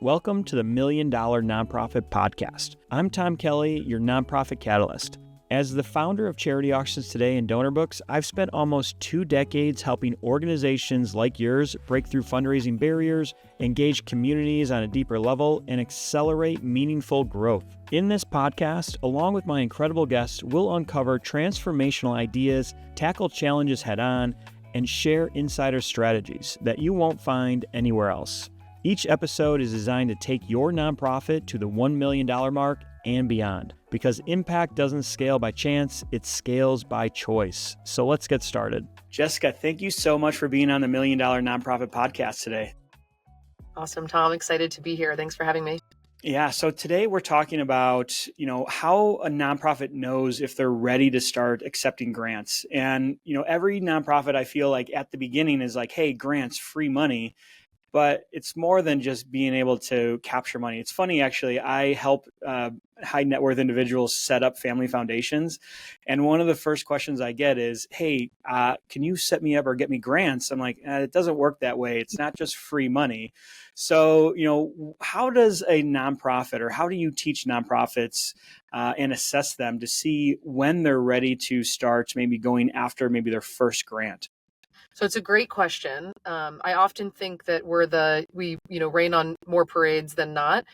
Welcome to the $1 Million Nonprofit Podcast. I'm Tom Kelly, your nonprofit catalyst. As the founder of Charity Auctions Today and Donor Books, I've spent almost 2 decades helping organizations like yours break through fundraising barriers, engage communities on a deeper level, and accelerate meaningful growth. In this podcast, along with my incredible guests, we'll uncover transformational ideas, tackle challenges head-on, and share insider strategies that you won't find anywhere else. Each episode is designed to take your nonprofit to the $1 million mark and beyond, because impact doesn't scale by chance, it scales by choice. So let's get started. Jessica, thank you so much for being on the $1 Million Nonprofit Podcast today. Awesome, Tom. Excited to be here. Thanks for having me. Yeah, so today we're talking about, how a nonprofit knows if they're ready to start accepting grants. And, every nonprofit I feel like at the beginning is like, hey, grants, free money. But it's more than just being able to capture money. It's funny, actually, I help high net worth individuals set up family foundations. And one of the first questions I get is, hey, can you set me up or get me grants? I'm like, it doesn't work that way. It's not just free money. So, how does a nonprofit, or how do you teach nonprofits and assess them to see when they're ready to start maybe going after maybe their first grant? So it's a great question. I often think that we rain on more parades than not.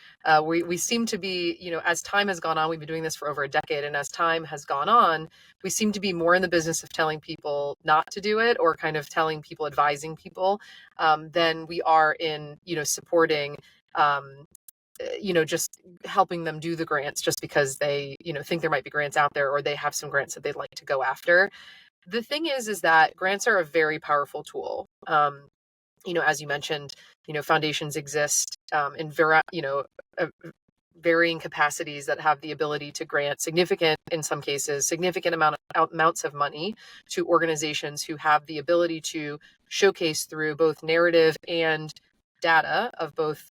We seem to be, as time has gone on, we've been doing this for over a decade. And as time has gone on, we seem to be more in the business of telling people not to do it, or kind of advising people, than we are in, supporting, just helping them do the grants just because they, think there might be grants out there, or they have some grants that they'd like to go after. The thing is that grants are a very powerful tool. As you mentioned, foundations exist in varying capacities that have the ability to grant in some cases, significant amounts of money to organizations who have the ability to showcase through both narrative and data of both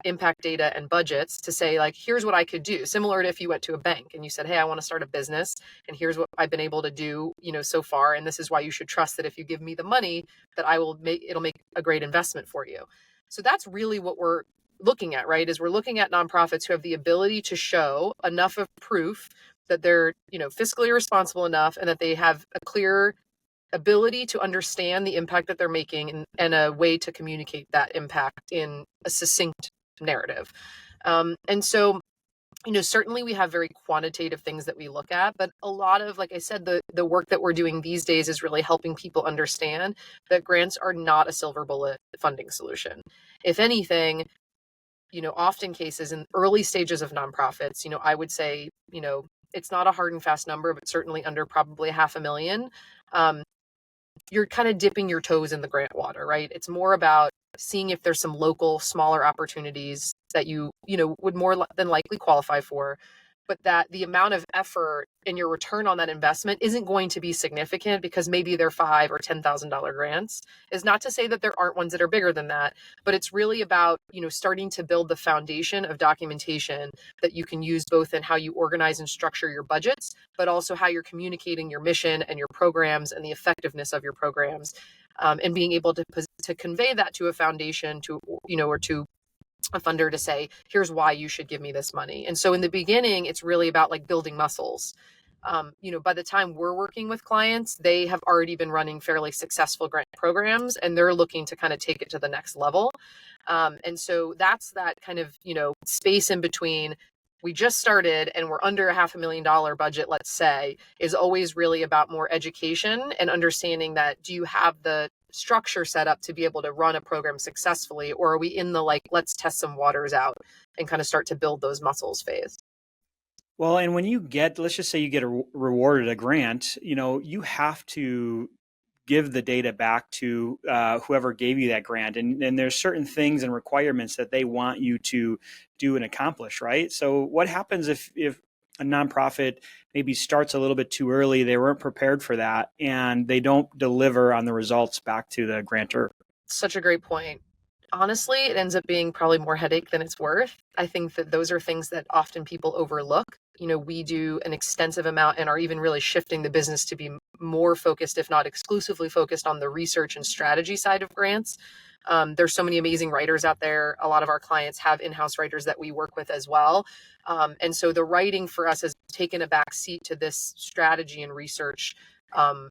impact data and budgets to say, like, here's what I could do. Similar to if you went to a bank and you said, hey, I want to start a business, and here's what I've been able to do, so far. And this is why you should trust that if you give me the money, that it'll make a great investment for you. So that's really what we're looking at, right? Is we're looking at nonprofits who have the ability to show enough of proof that they're, fiscally responsible enough, and that they have a clear ability to understand the impact that they're making, and a way to communicate that impact in a succinct narrative. And so, certainly we have very quantitative things that we look at, but a lot of, like I said, the work that we're doing these days is really helping people understand that grants are not a silver bullet funding solution. If anything, often cases in early stages of nonprofits, I would say, it's not a hard and fast number, but certainly under probably $500,000. You're kind of dipping your toes in the grant water, right? It's more about seeing if there's some local, smaller opportunities that you would more than likely qualify for, but that the amount of effort and your return on that investment isn't going to be significant, because maybe they're $5,000 or $10,000 grants. Is not to say that there aren't ones that are bigger than that, but it's really about, starting to build the foundation of documentation that you can use both in how you organize and structure your budgets, but also how you're communicating your mission and your programs and the effectiveness of your programs, and being able to convey that to a foundation, or to a funder, to say, here's why you should give me this money. And so in the beginning, it's really about like building muscles. By the time we're working with clients, they have already been running fairly successful grant programs, and they're looking to kind of take it to the next level. And so that's that kind of, space in between. We just started and we're under a $500,000 budget, let's say, is always really about more education and understanding that, do you have the structure set up to be able to run a program successfully, or are we in the let's test some waters out and kind of start to build those muscles phase? Well, and when let's just say you get rewarded a grant, you have to give the data back to whoever gave you that grant. And there's certain things and requirements that they want you to do and accomplish, right? So what happens if a nonprofit maybe starts a little bit too early, they weren't prepared for that, and they don't deliver on the results back to the grantor? Such a great point. Honestly, it ends up being probably more headache than it's worth. I think that those are things that often people overlook. We do an extensive amount and are even really shifting the business to be more focused, if not exclusively focused, on the research and strategy side of grants. There's so many amazing writers out there. A lot of our clients have in-house writers that we work with as well. And so the writing for us has taken a back seat to this strategy and research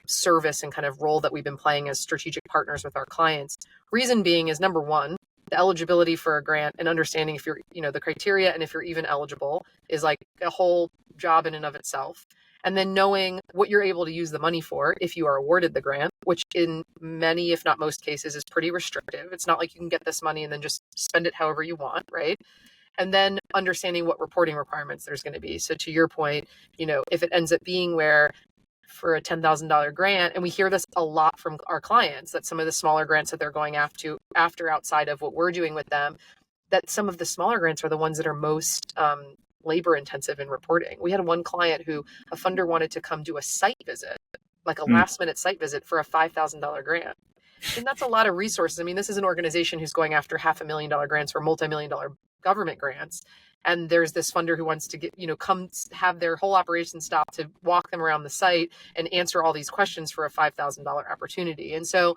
service and kind of role that we've been playing as strategic partners with our clients. Reason being is number one, the eligibility for a grant and understanding if you're, the criteria and if you're even eligible is like a whole job in and of itself. And then knowing what you're able to use the money for if you are awarded the grant, which in many, if not most cases, is pretty restrictive. It's not like you can get this money and then just spend it however you want, right? And then understanding what reporting requirements there's going to be. So to your point, if it ends up being where for a $10,000 grant, and we hear this a lot from our clients, that some of the smaller grants that they're going after outside of what we're doing with them, that some of the smaller grants are the ones that are most labor intensive in reporting. We had one client who a funder wanted to come do a site visit, like a last minute site visit for a $5,000 grant. And that's a lot of resources. I mean, this is an organization who's going after $500,000 grants or multi-million-dollar government grants. And there's this funder who wants to get, come have their whole operation stop to walk them around the site and answer all these questions for a $5,000 opportunity. And so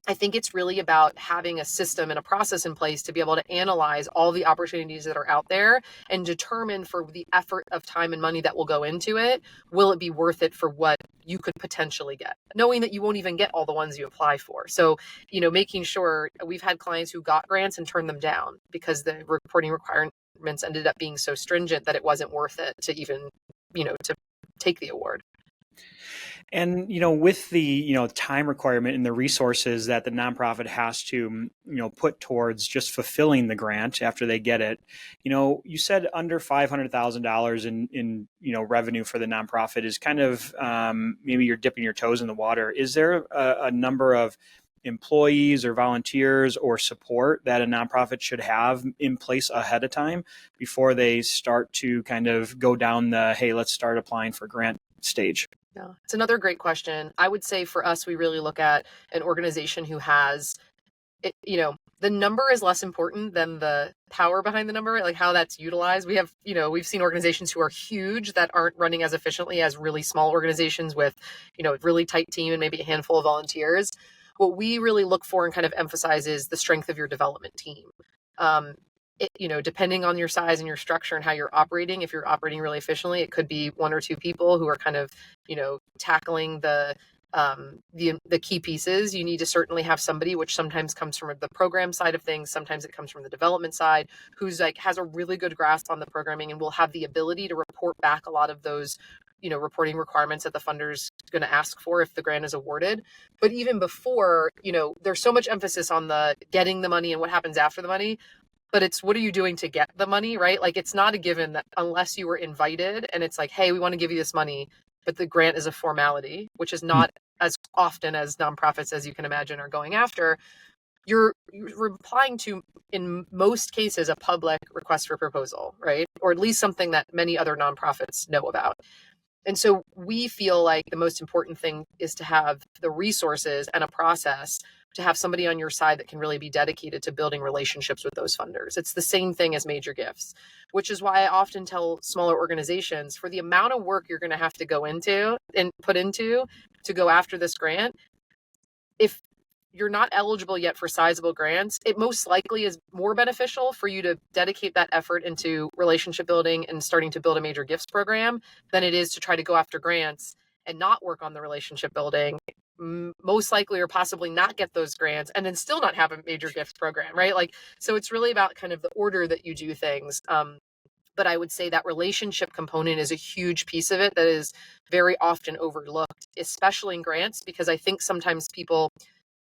I think it's really about having a system and a process in place to be able to analyze all the opportunities that are out there and determine for the effort of time and money that will go into it, will it be worth it for what you could potentially get, knowing that you won't even get all the ones you apply for. So, making sure we've had clients who got grants and turned them down because the reporting requirements ended up being so stringent that it wasn't worth it to even, to take the award. And, with the, time requirement and the resources that the nonprofit has to, put towards just fulfilling the grant after they get it, you said under $500,000 in, revenue for the nonprofit is kind of, maybe you're dipping your toes in the water. Is there a number of employees or volunteers or support that a nonprofit should have in place ahead of time before they start to kind of go down the, hey, let's start applying for grant stage? Yeah, it's another great question. I would say for us, we really look at an organization who has, the number is less important than the power behind the number, like how that's utilized. We have, we've seen organizations who are huge that aren't running as efficiently as really small organizations with, a really tight team and maybe a handful of volunteers. What we really look for and kind of emphasize is the strength of your development team. Depending on your size and your structure and how you're operating, if you're operating really efficiently, it could be one or two people who are kind of, tackling the key pieces. You need to certainly have somebody, which sometimes comes from the program side of things. Sometimes it comes from the development side, who's like has a really good grasp on the programming and will have the ability to report back a lot of those, reporting requirements that the funder's going to ask for if the grant is awarded. But even before, there's so much emphasis on the getting the money and what happens after the money. But it's what are you doing to get the money, right? Like it's not a given that unless you were invited and it's like, hey, we want to give you this money, but the grant is a formality, which is not as often as nonprofits, as you can imagine, are going after. You're replying to, in most cases, a public request for proposal, right? Or at least something that many other nonprofits know about. And so we feel like the most important thing is to have the resources and a process to have somebody on your side that can really be dedicated to building relationships with those funders. It's the same thing as major gifts, which is why I often tell smaller organizations, for the amount of work you're going to have to go into and put into to go after this grant, if you're not eligible yet for sizable grants, it most likely is more beneficial for you to dedicate that effort into relationship building and starting to build a major gifts program than it is to try to go after grants and not work on the relationship building, most likely or possibly not get those grants and then still not have a major gifts program, right? Like, so it's really about kind of the order that you do things. But I would say that relationship component is a huge piece of it that is very often overlooked, especially in grants, because I think sometimes people,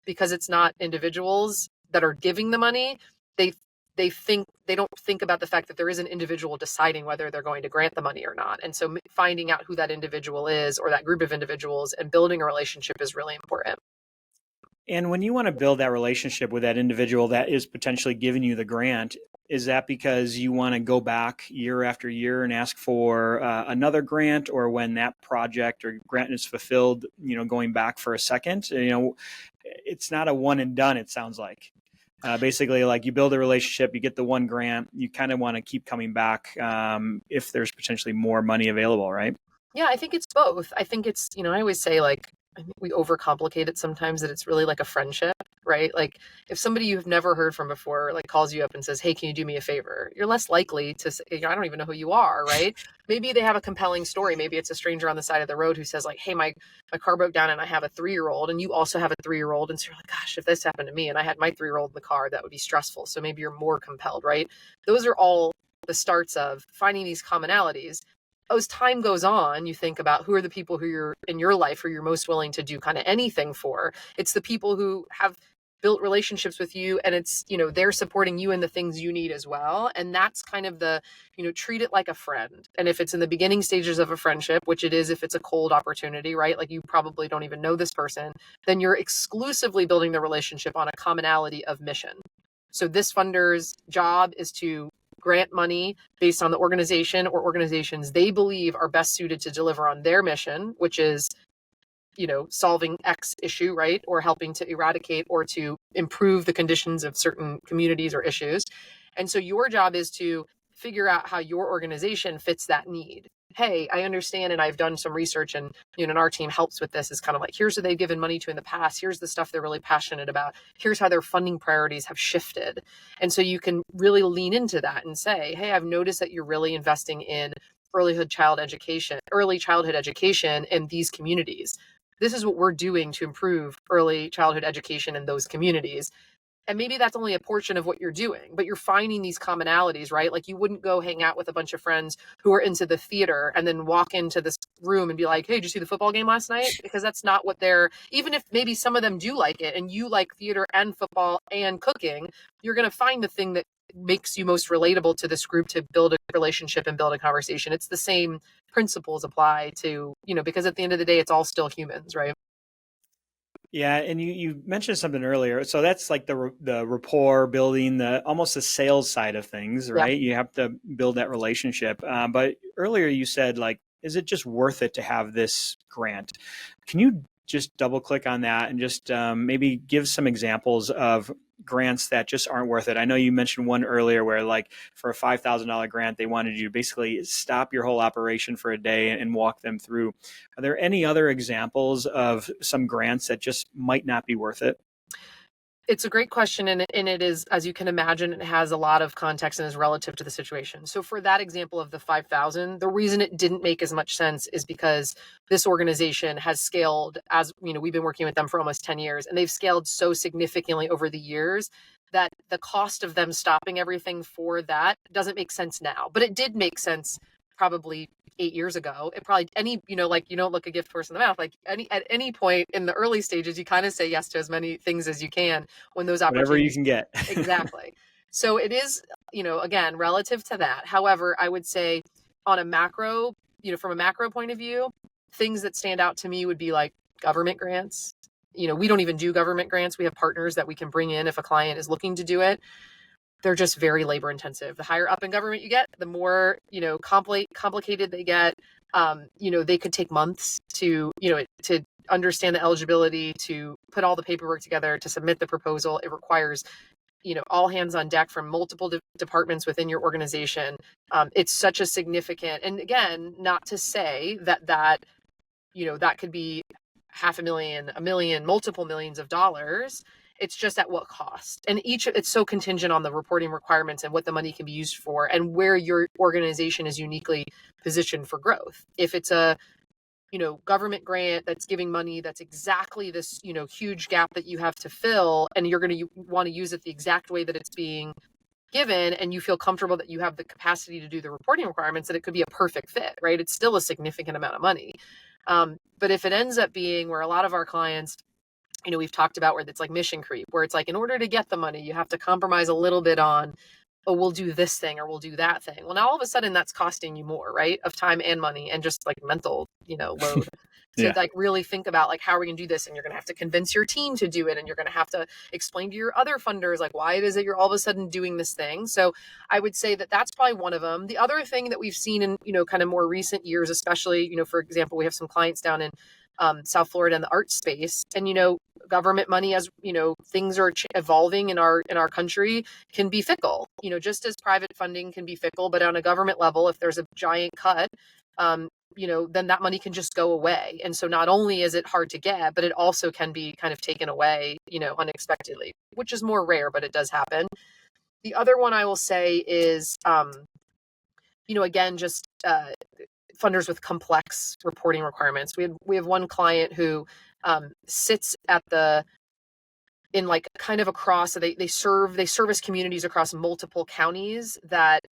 because it's not individuals that are giving the money, they don't think about the fact that there is an individual deciding whether they're going to grant the money or not. And so finding out who that individual is or that group of individuals and building a relationship is really important. And when you want to build that relationship with that individual that is potentially giving you the grant, is that because you want to go back year after year and ask for another grant, or when that project or grant is fulfilled, going back for a second? It's not a one and done, it sounds like. Basically, like you build a relationship, you get the one grant, you kind of want to keep coming back if there's potentially more money available, right? Yeah, I think it's both. I think it's, I always say, like, I think we overcomplicate it sometimes, that it's really like a friendship. right? Like if somebody you've never heard from before, like calls you up and says, hey, can you do me a favor? You're less likely to say, I don't even know who you are, right? Maybe they have a compelling story. Maybe it's a stranger on the side of the road who says like, hey, my car broke down and I have a 3-year-old and you also have a 3-year-old. And so you're like, gosh, if this happened to me and I had my 3-year-old in the car, that would be stressful. So maybe you're more compelled, right? Those are all the starts of finding these commonalities. As time goes on, you think about who are the people who you're in your life who you're most willing to do kind of anything for. It's the people who have built relationships with you, and it's, they're supporting you in the things you need as well. And that's kind of the, treat it like a friend. And if it's in the beginning stages of a friendship, which it is if it's a cold opportunity, right? Like you probably don't even know this person, then you're exclusively building the relationship on a commonality of mission. So this funder's job is to grant money based on the organization or organizations they believe are best suited to deliver on their mission, which is, solving X issue, right? Or helping to eradicate or to improve the conditions of certain communities or issues. And so your job is to figure out how your organization fits that need. Hey, I understand, and I've done some research, and and our team helps with this. Is kind of like, here's who they've given money to in the past. Here's the stuff they're really passionate about. Here's how their funding priorities have shifted. And so you can really lean into that and say, hey, I've noticed that you're really investing in early childhood education in these communities. This is what we're doing to improve early childhood education in those communities. And maybe that's only a portion of what you're doing, but you're finding these commonalities, right? Like you wouldn't go hang out with a bunch of friends who are into the theater and then walk into this room and be like, hey, did you see the football game last night? Because that's not what they're, even if maybe some of them do like it and you like theater and football and cooking, you're going to find the thing that makes you most relatable to this group to build a relationship and build a conversation. It's the same principles apply to, because at the end of the day, it's all still humans, right? Yeah, and you mentioned something earlier. So that's like the rapport building, almost the sales side of things, right? Yeah. You have to build that relationship. But earlier you said, like, is it just worth it to have this grant? Can you just double click on that and just maybe give some examples of grants that just aren't worth it? I know you mentioned one earlier where, like, for a $5,000 grant, they wanted you to basically stop your whole operation for a day and walk them through. Are there any other examples of some grants that just might not be worth it? It's a great question, and it is, as you can imagine, it has a lot of context and is relative to the situation. So for that example of the 5,000, the reason it didn't make as much sense is because this organization has scaled, as we've been working with them for almost 10 years, and they've scaled so significantly over the years that the cost of them stopping everything for that doesn't make sense now. But it did make sense probably 8 years ago. It probably like you don't look a gift horse in the mouth. Like at any point in the early stages, you kind of say yes to as many things as you can when those opportunities. Whatever you can get. Exactly. So it is, again, relative to that. However, I would say on a macro, from a macro point of view, things that stand out to me would be like government grants. We don't even do government grants. We have partners that we can bring in if a client is looking to do it. They're just very labor intensive. The higher up in government you get, the more, complicated they get. They could take months to understand the eligibility, to put all the paperwork together, to submit the proposal. It requires, all hands on deck from multiple departments within your organization. It's such a significant, and again, not to say that could be $500,000, $1 million, multiple millions of dollars. It's just at what cost. And it's so contingent on the reporting requirements and what the money can be used for and where your organization is uniquely positioned for growth. If it's a, government grant that's giving money that's exactly this, huge gap that you have to fill, and you're going to want to use it the exact way that it's being given, and you feel comfortable that you have the capacity to do the reporting requirements, that it could be a perfect fit, right? It's still a significant amount of money. But if it ends up being where a lot of our clients, we've talked about where it's like mission creep, where it's like, in order to get the money, you have to compromise a little bit on, oh, we'll do this thing or we'll do that thing. Well, now all of a sudden that's costing you more, right? Of time and money and just like mental, load to like really think about like, how are we going to do this? And you're going to have to convince your team to do it. And you're going to have to explain to your other funders, like, why it is that you're all of a sudden doing this thing. So I would say that that's probably one of them. The other thing that we've seen in, kind of more recent years, especially, for example, we have some clients down in South Florida in the art space, and government money, as things are evolving in our country, can be fickle. Just as private funding can be fickle, but on a government level, if there's a giant cut, then that money can just go away. And so not only is it hard to get, but it also can be kind of taken away, unexpectedly, which is more rare, but it does happen. The other one I will say is, again, just funders with complex reporting requirements. We have one client who sits in like kind of across, so they service communities across multiple counties that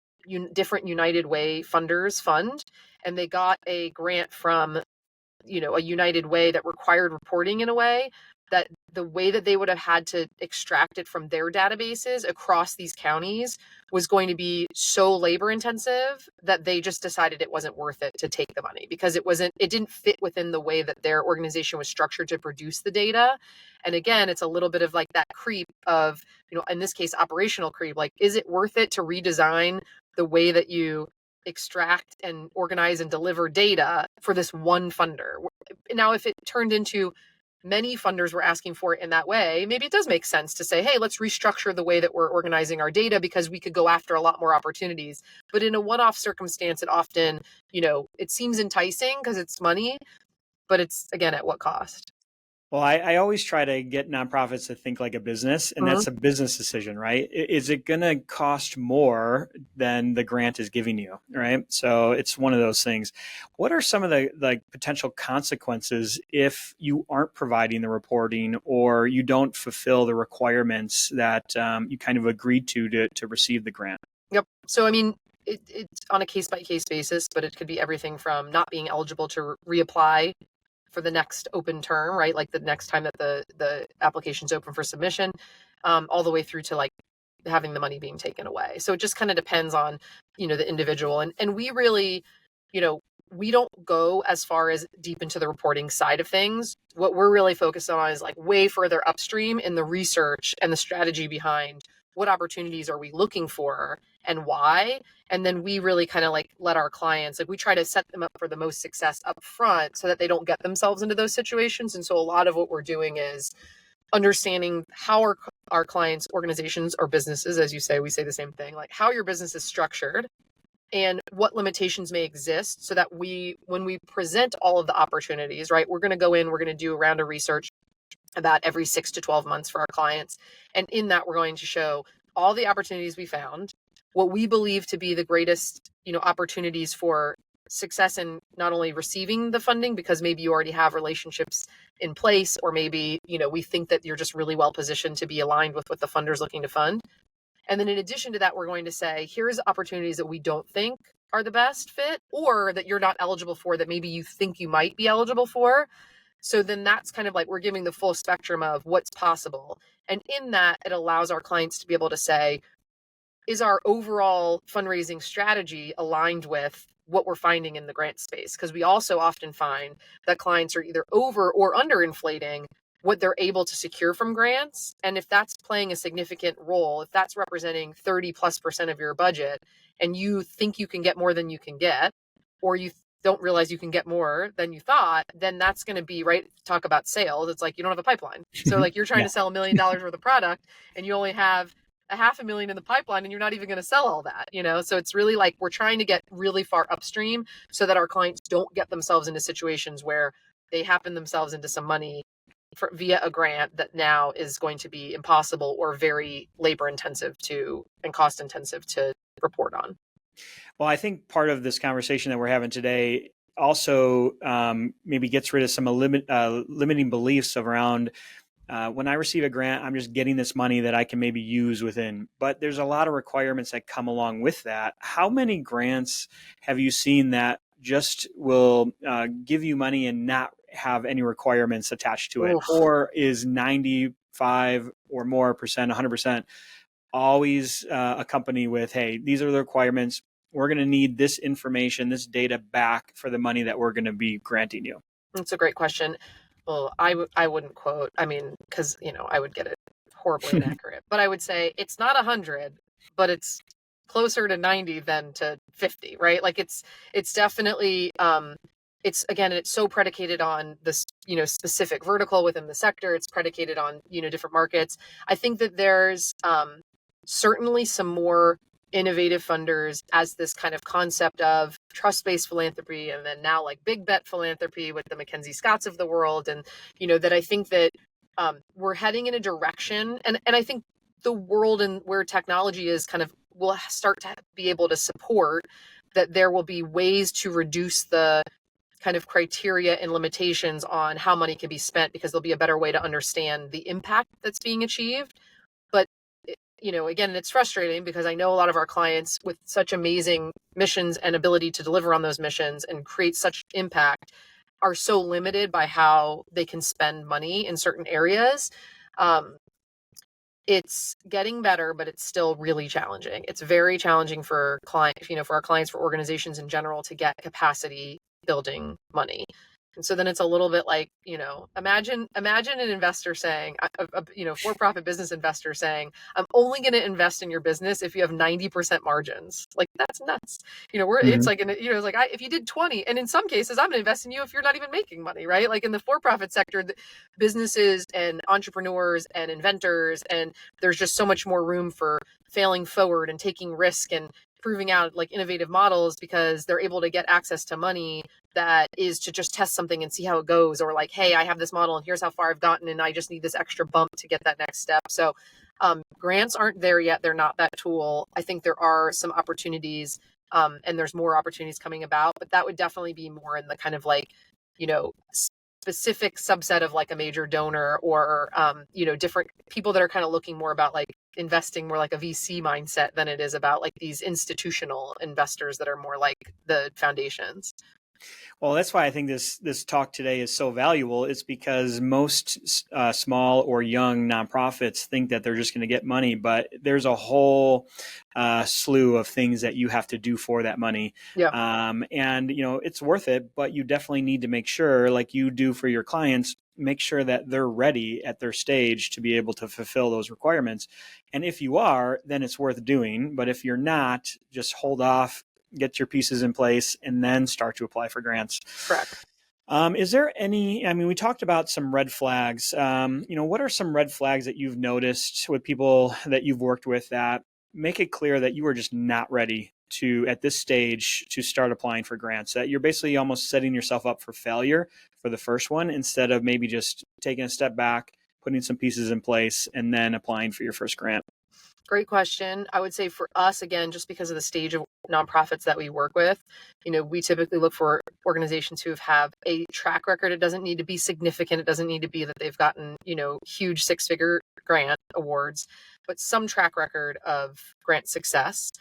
different United Way funders fund, and they got a grant from a United Way that required reporting in a way that the way that they would have had to extract it from their databases across these counties was going to be so labor intensive that they just decided it wasn't worth it to take the money, because it didn't fit within the way that their organization was structured to produce the data. And again, it's a little bit of like that creep of, in this case, operational creep. Like, is it worth it to redesign the way that you extract and organize and deliver data for this one funder? Now, if it turned into many funders were asking for it in that way, maybe it does make sense to say, hey, let's restructure the way that we're organizing our data, because we could go after a lot more opportunities. But in a one-off circumstance, it often, it seems enticing because it's money, but it's, again, at what cost? Well, I always try to get nonprofits to think like a business, and that's a business decision, right? Is it going to cost more than the grant is giving you, right? So it's one of those things. What are some of the potential consequences if you aren't providing the reporting or you don't fulfill the requirements that you kind of agreed to receive the grant? Yep. So, I mean, it's on a case-by-case basis, but it could be everything from not being eligible to reapply for the next open term, right? Like the next time that the application's open for submission, all the way through to like having the money being taken away. So it just kind of depends on, the individual. And we really, we don't go as far as deep into the reporting side of things. What we're really focused on is like way further upstream in the research and the strategy behind what opportunities are we looking for and why. And then we really kind of like let our clients, like we try to set them up for the most success up front so that they don't get themselves into those situations. And so a lot of what we're doing is understanding how our clients' organizations or businesses, as you say, we say the same thing, like how your business is structured and what limitations may exist, so that when we present all of the opportunities, right, we're going to go in, we're going to do a round of research about every 6 to 12 months for our clients. And in that, we're going to show all the opportunities we found, what we believe to be the greatest, opportunities for success in not only receiving the funding, because maybe you already have relationships in place, or maybe, we think that you're just really well positioned to be aligned with what the funder's looking to fund. And then in addition to that, we're going to say, here's opportunities that we don't think are the best fit, or that you're not eligible for, that maybe you think you might be eligible for. So then that's kind of like we're giving the full spectrum of what's possible. And in that, it allows our clients to be able to say, is our overall fundraising strategy aligned with what we're finding in the grant space? Because we also often find that clients are either over or underinflating what they're able to secure from grants. And if that's playing a significant role, if that's representing 30+% of your budget, and you think you can get more than you can get, or you don't realize you can get more than you thought, then that's going to be, right, talk about sales. It's like you don't have a pipeline. So like you're trying to sell $1 million worth of product and you only have a $500,000 in the pipeline, and you're not even going to sell all that, So it's really like we're trying to get really far upstream so that our clients don't get themselves into situations where they happen themselves into some money via a grant that now is going to be impossible or very labor intensive and cost intensive to report on. Well, I think part of this conversation that we're having today also maybe gets rid of some limiting beliefs around when I receive a grant, I'm just getting this money that I can maybe use within. But there's a lot of requirements that come along with that. How many grants have you seen that just will give you money and not have any requirements attached to it? Oof. Or is 95 or more percent, 100% always accompanied with, hey, these are the requirements. We're going to need this information, this data back for the money that we're going to be granting you? That's a great question. Well, I wouldn't quote, because, I would get it horribly inaccurate, but I would say it's not 100, but it's closer to 90 than to 50, right? Like it's definitely, it's so predicated on this, specific vertical within the sector. It's predicated on, different markets. I think that there's certainly some more innovative funders as this kind of concept of trust-based philanthropy, and then now like big bet philanthropy with the Mackenzie Scotts of the world. And, that I think that we're heading in a direction, and I think the world and where technology is kind of will start to be able to support that there will be ways to reduce the kind of criteria and limitations on how money can be spent, because there'll be a better way to understand the impact that's being achieved. But, again, it's frustrating because I know a lot of our clients with such amazing missions and ability to deliver on those missions and create such impact are so limited by how they can spend money in certain areas. It's getting better, but it's still really challenging. It's very challenging for clients, for our clients, for organizations in general, to get capacity building money. And so then it's a little bit like, imagine an investor saying, for-profit business investor saying, I'm only going to invest in your business if you have 90% margins. Like, that's nuts. It's like, it's like, if you did 20, and in some cases, I'm going to invest in you if you're not even making money, right? Like in the for-profit sector, businesses and entrepreneurs and inventors, and there's just so much more room for failing forward and taking risk and proving out like innovative models, because they're able to get access to money that is to just test something and see how it goes, or like, hey, I have this model and here's how far I've gotten and I just need this extra bump to get that next step. So grants aren't there yet. They're not that tool. I think there are some opportunities, and there's more opportunities coming about, but that would definitely be more in the kind of like, specific subset of like a major donor, or different people that are kind of looking more about like investing more like a VC mindset than it is about like these institutional investors that are more like the foundations. Well, that's why I think this talk today is so valuable. It's because most small or young nonprofits think that they're just going to get money, but there's a whole slew of things that you have to do for that money. Yeah. And it's worth it, but you definitely need to make sure, like you do for your clients, make sure that they're ready at their stage to be able to fulfill those requirements. And if you are, then it's worth doing. But if you're not, just hold off, get your pieces in place, and then start to apply for grants. Correct. Is there any, we talked about some red flags. What are some red flags that you've noticed with people that you've worked with that make it clear that you are just not ready to, at this stage, to start applying for grants, that you're basically almost setting yourself up for failure for the first one, instead of maybe just taking a step back, putting some pieces in place, and then applying for your first grant? Great question. I would say for us, again, just because of the stage of nonprofits that we work with, we typically look for organizations who have a track record. It doesn't need to be significant. It doesn't need to be that they've gotten, huge six-figure grant awards, but some track record of grant success.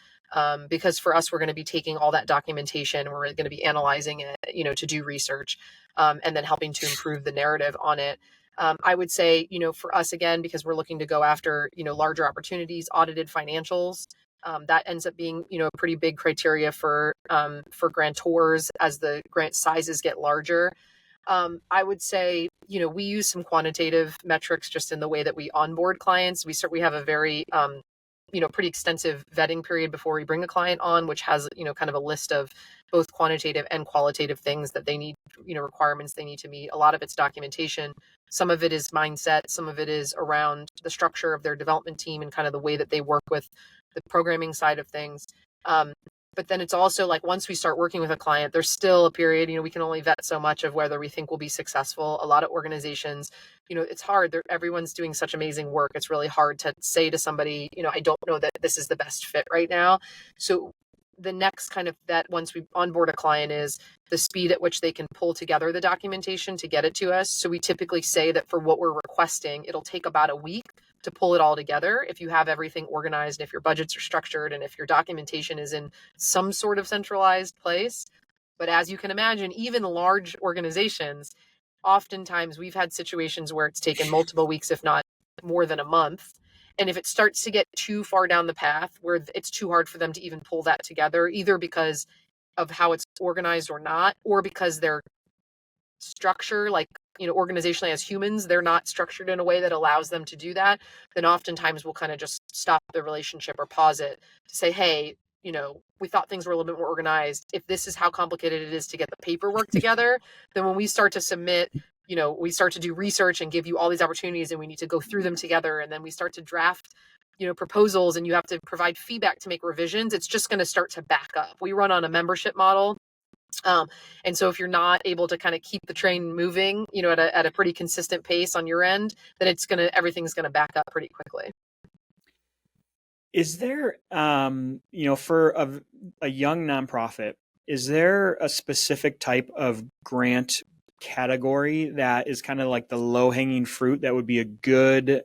Because for us, we're going to be taking all that documentation, we're going to be analyzing it, to do research, and then helping to improve the narrative on it. I would say, for us, again, because we're looking to go after, larger opportunities, audited financials, that ends up being, a pretty big criteria for grantors as the grant sizes get larger. I would say, we use some quantitative metrics just in the way that we onboard clients. We have a very, pretty extensive vetting period before we bring a client on, which has, kind of a list of both quantitative and qualitative things that they need, requirements they need to meet. A lot of it's documentation. Some of it is mindset. Some of it is around the structure of their development team and kind of the way that they work with the programming side of things. But then it's also like, once we start working with a client, there's still a period, we can only vet so much of whether we think we'll be successful. A lot of organizations, it's hard. Everyone's doing such amazing work. It's really hard to say to somebody, I don't know that this is the best fit right now. So the next kind of that, once we onboard a client, is the speed at which they can pull together the documentation to get it to us. So we typically say that for what we're requesting, it'll take about a week to pull it all together. If you have everything organized, if your budgets are structured, and if your documentation is in some sort of centralized place. But as you can imagine, even large organizations, oftentimes we've had situations where it's taken multiple weeks, if not more than a month. And if it starts to get too far down the path where it's too hard for them to even pull that together, either because of how it's organized or not, or because their structure, like, organizationally as humans, they're not structured in a way that allows them to do that, then oftentimes we'll kind of just stop the relationship or pause it to say, hey, we thought things were a little bit more organized. If this is how complicated it is to get the paperwork together, then when we start to submit, we start to do research and give you all these opportunities, and we need to go through them together. And then we start to draft, proposals and you have to provide feedback to make revisions, it's just going to start to back up. We run on a membership model. And so if you're not able to kind of keep the train moving, at a pretty consistent pace on your end, then everything's going to back up pretty quickly. Is there, for a young nonprofit, is there a specific type of grant category that is kind of like the low-hanging fruit that would be a good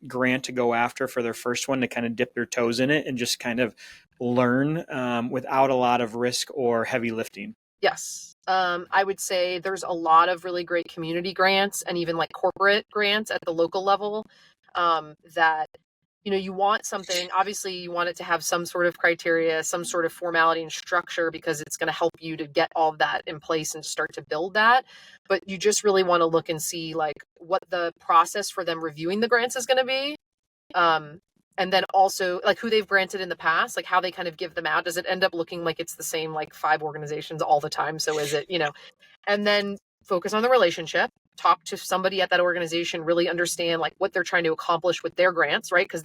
grant to go after for their first one, to kind of dip their toes in it and just kind of learn without a lot of risk or heavy lifting? Yes. I would say there's a lot of really great community grants and even like corporate grants at the local level that you want something, obviously you want it to have some sort of criteria, some sort of formality and structure, because it's going to help you to get all of that in place and start to build that. But you just really want to look and see like what the process for them reviewing the grants is going to be. And then also like who they've granted in the past, like how they kind of give them out. Does it end up looking like it's the same like 5 organizations all the time? So is it, and then focus on the relationship, talk to somebody at that organization, really understand like what they're trying to accomplish with their grants, right? Because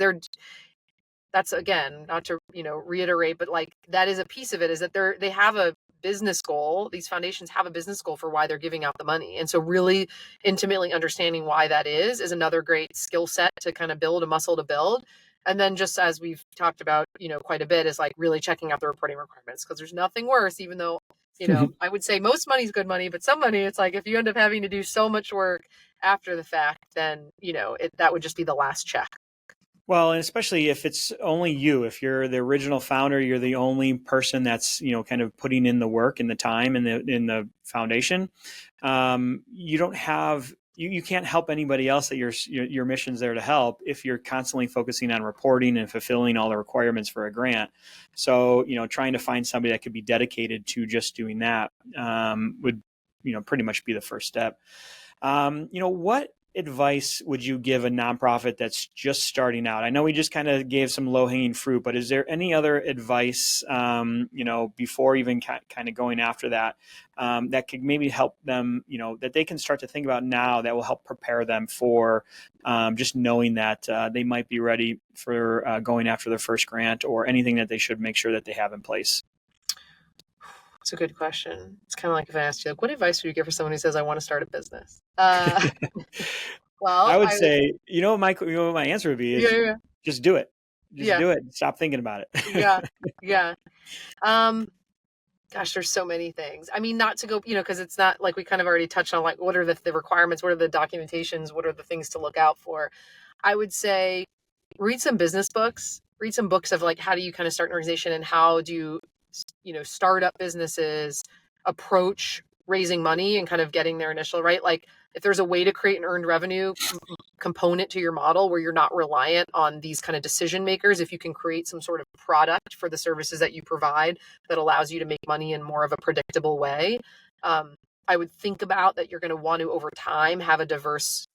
that's again, not to, reiterate, but like that is a piece of it, is that they have a business goal. These foundations have a business goal for why they're giving out the money. And so really intimately understanding why that is another great skill set to kind of build, a muscle to build. And then just as we've talked about, quite a bit, is like really checking out the reporting requirements, because there's nothing worse, even though, I would say most money is good money, but some money, it's like if you end up having to do so much work after the fact, then, that would just be the last check. Well, and especially if it's only you, if you're the original founder, you're the only person that's, kind of putting in the work and the time in the foundation. You don't have, you can't help anybody else that your mission's there to help if you're constantly focusing on reporting and fulfilling all the requirements for a grant. So, trying to find somebody that could be dedicated to just doing that would, pretty much be the first step. What advice would you give a nonprofit that's just starting out? I know we just kind of gave some low-hanging fruit, but is there any other advice, before even kind of going after that, that could maybe help them, that they can start to think about now that will help prepare them for just knowing that they might be ready for going after their first grant, or anything that they should make sure that they have in place? It's a good question. It's kind of like if I asked you, like, what advice would you give for someone who says, I want to start a business? Well, I would say, what my answer would be is just do it. Just do it. Stop thinking about it. Yeah. Gosh, there's so many things. I mean, not to go, because it's not like we kind of already touched on, like, what are the requirements? What are the documentations? What are the things to look out for? I would say read some business books, read some books of like, how do you kind of start an organization, and how do you, startup businesses approach raising money and kind of getting their initial, right? Like if there's a way to create an earned revenue component to your model where you're not reliant on these kind of decision makers, if you can create some sort of product for the services that you provide that allows you to make money in more of a predictable way, I would think about that you're going to want to over time have a diverse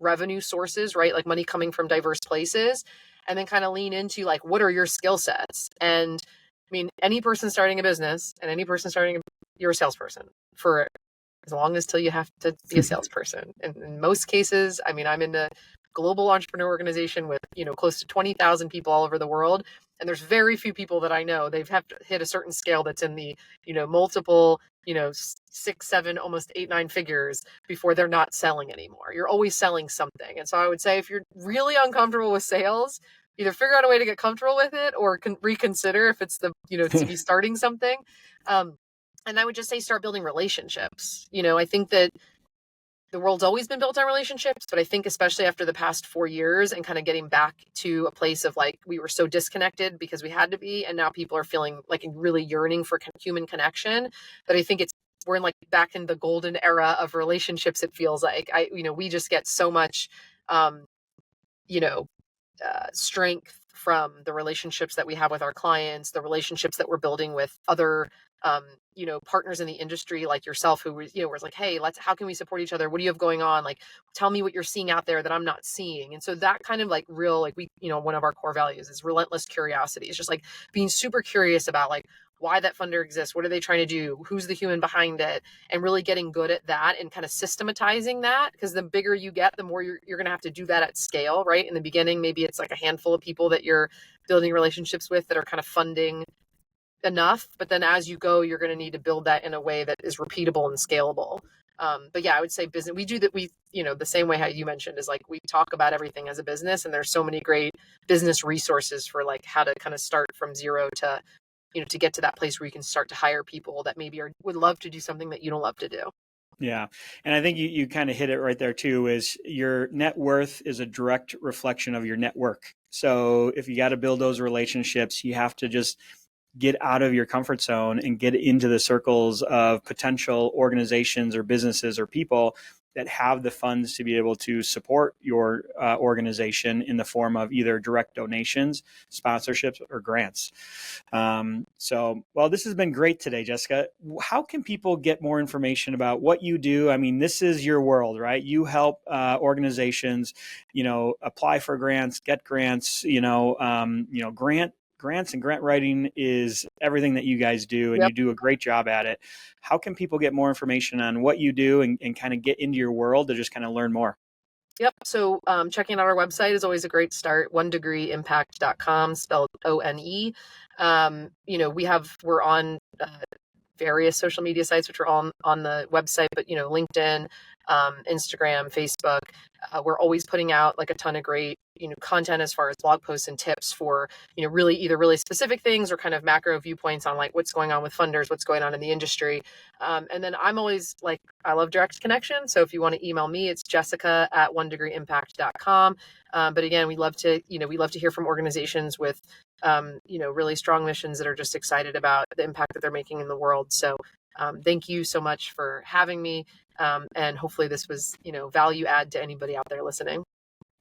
revenue sources, right? Like money coming from diverse places, and then kind of lean into like, what are your skill sets? And I mean, any person starting a business and any person you're a salesperson for as long as till you have to be a salesperson. And in most cases, I mean, I'm in a global entrepreneur organization with, close to 20,000 people all over the world. And there's very few people that I know, they've have to hit a certain scale that's in the, multiple, 6, 7, almost 8, 9 figures before they're not selling anymore. You're always selling something. And so I would say if you're really uncomfortable with sales, either figure out a way to get comfortable with it, or reconsider if it's the, to be starting something. And I would just say start building relationships. I think that the world's always been built on relationships, but I think especially after the past 4 years and kind of getting back to a place of like, we were so disconnected because we had to be, and now people are feeling like really yearning for human connection, that I think we're in like back in the golden era of relationships. It feels like we just get so much, strength from the relationships that we have with our clients, the relationships that we're building with other, partners in the industry like yourself, who was like, hey, how can we support each other? What do you have going on? Like, tell me what you're seeing out there that I'm not seeing. And so that kind of like real, like one of our core values is relentless curiosity. It's just like being super curious about like, why that funder exists, what are they trying to do, who's the human behind it, and really getting good at that and kind of systematizing that. Because the bigger you get, the more you're going to have to do that at scale, right? In the beginning, maybe it's like a handful of people that you're building relationships with that are kind of funding enough, but then as you go, you're going to need to build that in a way that is repeatable and scalable. But yeah, I would say business, we do that. We, the same way how you mentioned is like, we talk about everything as a business, and there's so many great business resources for like how to kind of start from zero to, to get to that place where you can start to hire people that maybe would love to do something that you don't love to do. Yeah. And I think you kind of hit it right there too, is your net worth is a direct reflection of your network. So if you got to build those relationships, you have to just get out of your comfort zone and get into the circles of potential organizations or businesses or people that have the funds to be able to support your organization in the form of either direct donations, sponsorships, or grants. Well, this has been great today, Jessica. How can people get more information about what you do? I mean, this is your world, right? You help organizations, apply for grants, get grants, grants and grant writing is everything that you guys do, and Yep. you do a great job at it. How can people get more information on what you do and kind of get into your world to just kind of learn more? Yep. So checking out our website is always a great start. onedegreeimpact.com, spelled ONE. We're on various social media sites, which are all on the website, but LinkedIn, Instagram, Facebook. We're always putting out like a ton of great content as far as blog posts and tips for really specific things or kind of macro viewpoints on like what's going on with funders, what's going on in the industry. And then I'm always like, I love direct connection. So if you want to email me, it's jessica@onedegreeimpact.com. But again, we love to hear from organizations with really strong missions that are just excited about the impact that they're making in the world. So thank you so much for having me. And hopefully this was, value add to anybody out there listening.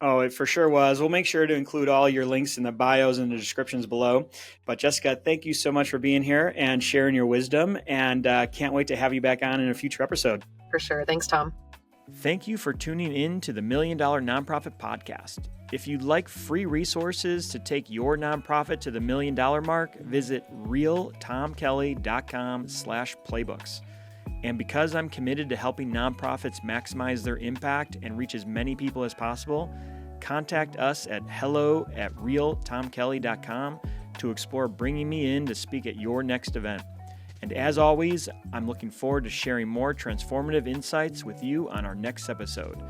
Oh, it for sure was. We'll make sure to include all your links in the bios and the descriptions below. But Jessica, thank you so much for being here and sharing your wisdom, and can't wait to have you back on in a future episode. For sure. Thanks, Tom. Thank you for tuning in to the $1 Million Nonprofit Podcast. If you'd like free resources to take your nonprofit to the $1 million mark, visit realtomkelly.com/playbooks. And because I'm committed to helping nonprofits maximize their impact and reach as many people as possible, contact us at hello@realtomkelly.com to explore bringing me in to speak at your next event. And as always, I'm looking forward to sharing more transformative insights with you on our next episode.